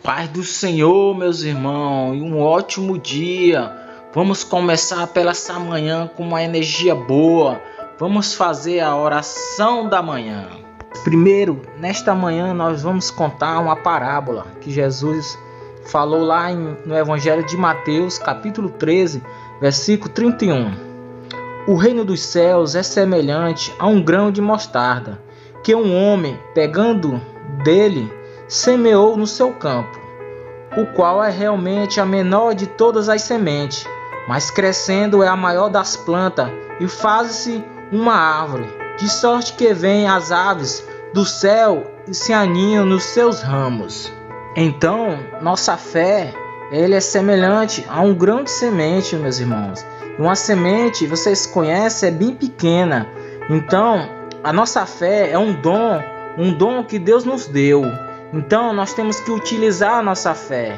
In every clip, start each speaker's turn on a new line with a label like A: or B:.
A: Paz do Senhor, meus irmãos, e um ótimo dia. Vamos começar pela essa manhã com uma energia boa. Vamos fazer a oração da manhã. Primeiro, nesta manhã nós vamos contar uma parábola que Jesus falou lá no Evangelho de Mateus, capítulo 13, versículo 31. O reino dos céus é semelhante a um grão de mostarda, que um homem, pegando dele, semeou no seu campo, o qual é realmente a menor de todas as sementes, mas crescendo é a maior das plantas e faz-se uma árvore, de sorte que vêm as aves do céu e se aninham nos seus ramos. Então, nossa fé, ele é semelhante a um grão de semente, meus irmãos. Uma semente, vocês conhecem, é bem pequena. Então, a nossa fé é um dom que Deus nos deu. Então, nós temos que utilizar a nossa fé.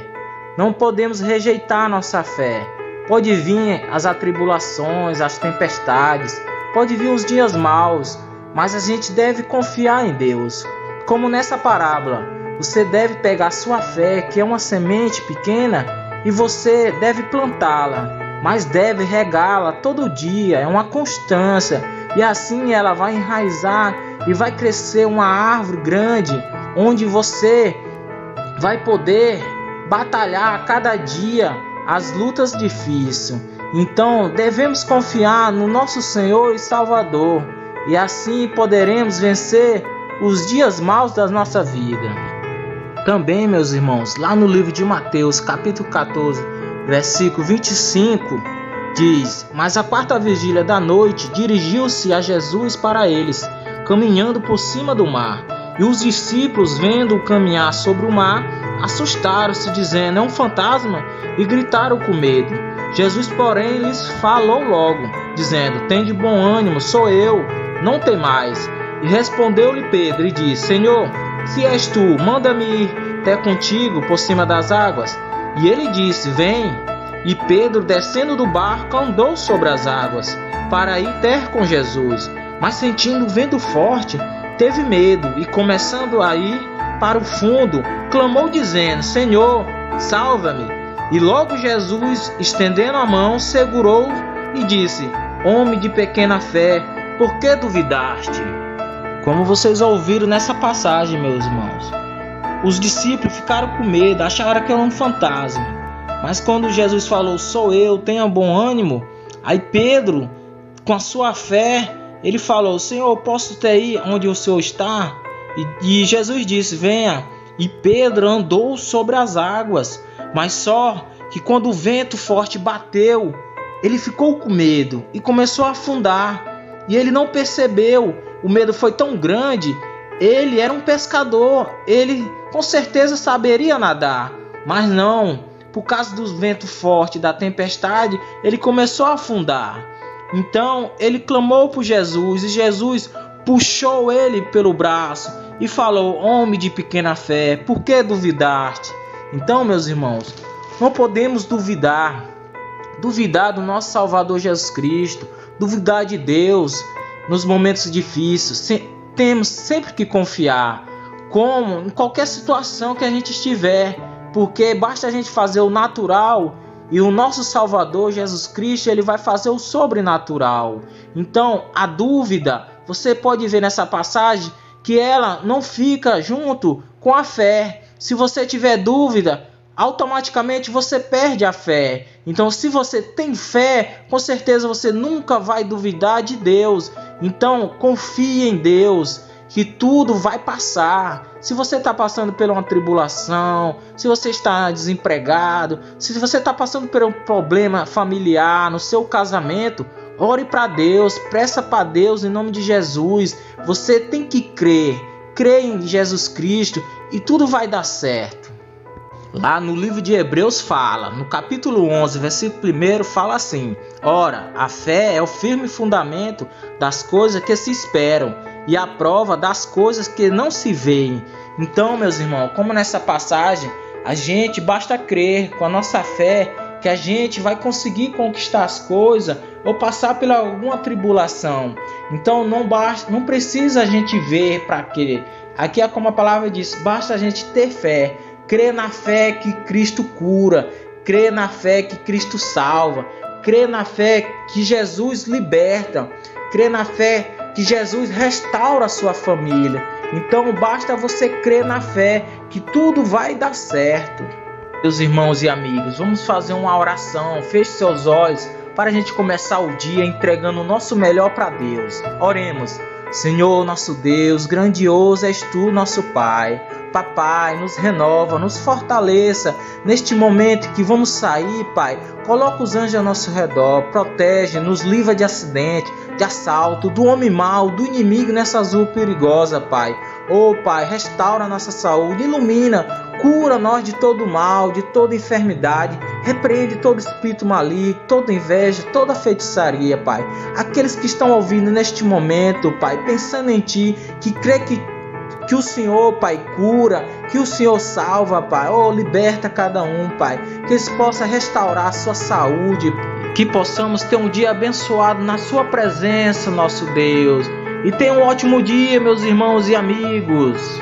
A: Não podemos rejeitar a nossa fé. Pode vir as atribulações, as tempestades, pode vir os dias maus, mas a gente deve confiar em Deus. Como nessa parábola, você deve pegar a sua fé, que é uma semente pequena, e você deve plantá-la, mas deve regá-la todo dia, é uma constância, e assim ela vai enraizar e vai crescer uma árvore grande, onde você vai poder batalhar a cada dia as lutas difíceis. Então devemos confiar no nosso Senhor e Salvador, e assim poderemos vencer os dias maus da nossa vida. Também, meus irmãos, lá no livro de Mateus, capítulo 14, versículo 25, diz: Mas à quarta vigília da noite dirigiu-se a Jesus para eles, caminhando por cima do mar. E os discípulos, vendo-o caminhar sobre o mar, assustaram-se, dizendo: É um fantasma, e gritaram com medo. Jesus, porém, lhes falou logo, dizendo: Tende bom ânimo, sou eu, não temais. E respondeu-lhe Pedro e disse: Senhor, se és tu, manda-me ir até contigo por cima das águas. E ele disse: Vem. E Pedro, descendo do barco, andou sobre as águas, para ir ter com Jesus. Mas sentindo o vento forte, teve medo, e começando a ir para o fundo, clamou dizendo: Senhor, salva-me. E logo Jesus, estendendo a mão, segurou e disse: Homem de pequena fé, por que duvidaste? Como vocês ouviram nessa passagem, meus irmãos, os discípulos ficaram com medo, acharam que era um fantasma. Mas quando Jesus falou: Sou eu, tenha bom ânimo, aí Pedro, com a sua fé, ele falou: Senhor, posso até ir onde o Senhor está? E Jesus disse: Venha. E Pedro andou sobre as águas, mas só que quando o vento forte bateu, ele ficou com medo e começou a afundar. E ele não percebeu, o medo foi tão grande. Ele era um pescador, ele com certeza saberia nadar, mas não, por causa do vento forte, da tempestade, ele começou a afundar. Então ele clamou por Jesus, e Jesus puxou ele pelo braço e falou: Homem de pequena fé, por que duvidaste? Então, meus irmãos, não podemos duvidar do nosso Salvador Jesus Cristo, duvidar de Deus nos momentos difíceis. Temos sempre que confiar, como em qualquer situação que a gente estiver, porque basta a gente fazer o natural, e o nosso Salvador Jesus Cristo, ele vai fazer o sobrenatural. Então, a dúvida, você pode ver nessa passagem que ela não fica junto com a fé. Se você tiver dúvida, automaticamente você perde a fé. Então, se você tem fé, com certeza você nunca vai duvidar de Deus. Então, confie em Deus, que tudo vai passar. Se você está passando por uma tribulação, se você está desempregado, se você está passando por um problema familiar no seu casamento, ore para Deus, peça para Deus em nome de Jesus. Você tem que crer em Jesus Cristo e tudo vai dar certo. Lá no livro de Hebreus fala, no capítulo 11, versículo 1, fala assim: Ora, a fé é o firme fundamento das coisas que se esperam e a prova das coisas que não se veem. Então, meus irmãos, como nessa passagem, a gente basta crer com a nossa fé que a gente vai conseguir conquistar as coisas ou passar por alguma tribulação. Então não precisa a gente ver para crer. Aqui é como a palavra diz, basta a gente ter fé. Crê na fé que Cristo cura. Crê na fé que Cristo salva. Crê na fé que Jesus liberta. Crê na fé que Jesus restaura a sua família. Então basta você crer na fé que tudo vai dar certo. Meus irmãos e amigos, vamos fazer uma oração. Feche seus olhos para a gente começar o dia entregando o nosso melhor para Deus. Oremos. Senhor, nosso Deus, grandioso és tu, nosso Pai. Papai, nos renova, nos fortaleça neste momento que vamos sair, Pai. Coloca os anjos ao nosso redor, protege, nos livra de acidente, de assalto, do homem mau, do inimigo nessa rua perigosa, Pai. Oh, Pai, restaura a nossa saúde, ilumina, cura nós de todo mal, de toda enfermidade, repreende todo espírito maligno, toda inveja, toda feitiçaria, Pai. Aqueles que estão ouvindo neste momento, Pai, pensando em Ti, que crê que o Senhor, Pai, cura, que o Senhor salva, Pai. Oh, liberta cada um, Pai. Que eles possam restaurar a sua saúde. Que possamos ter um dia abençoado na sua presença, nosso Deus. E tenha um ótimo dia, meus irmãos e amigos.